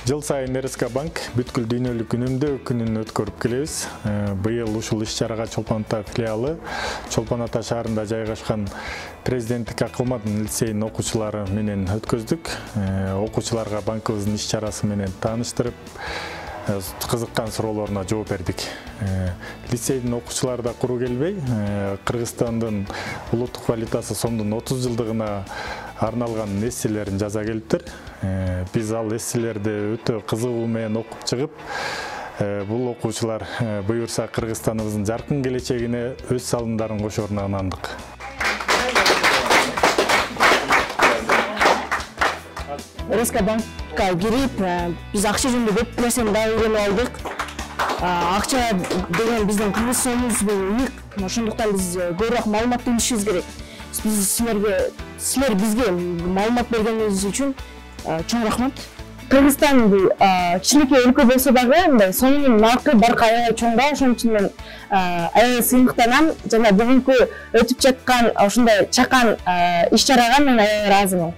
Жыл сайын РСК банк бүткүл дүйнөлүк үнөмдөө күнүн өткөрүп келебиз. Быйыл ушул иш-чарага Чолпон Ата филиалы Чолпон Ата шаарында жайгашкан Президенттик Акылмадын лицейинин окуучулары менен өткөздүк. Окуучуларга банкыбыздын иш-чарасы менен тааныштырып, кызыккан суроолоруна жооп бердик. Лицейдин окуучулары да куру келбей, Кыргызстандын улуттук валютасы сомдун 30 жылдыгына арналган эсселерин жаза келиптир. Биз ал эсселерди өтө кызыгуу менен окуп чыгып, бул окуучулар буюрса Кыргызстаныбыздын жаркын келечегине өз салымдарын кошоруна ынандык. РСК банкка кирип, биз акча жөнүндө көп нерсени да үйрөнүп алдык. Акча деген биздин кыргыз сомубуз уник. Ошондуктан биз көбүрөөк маалымат беришибиз керек. Силер бизге маалымат бергениңиз үчүн чоң рахмат. Кыргызстан бул кичинекей өлкө болсо дагы, мындай сонун наркы баркы аябай чоң да, ошон үчүн мен аябай сыймыктанам жана бүгүнкү өтүп жаткан ушундай чакан иш-чарага мен аябай ыраазымын.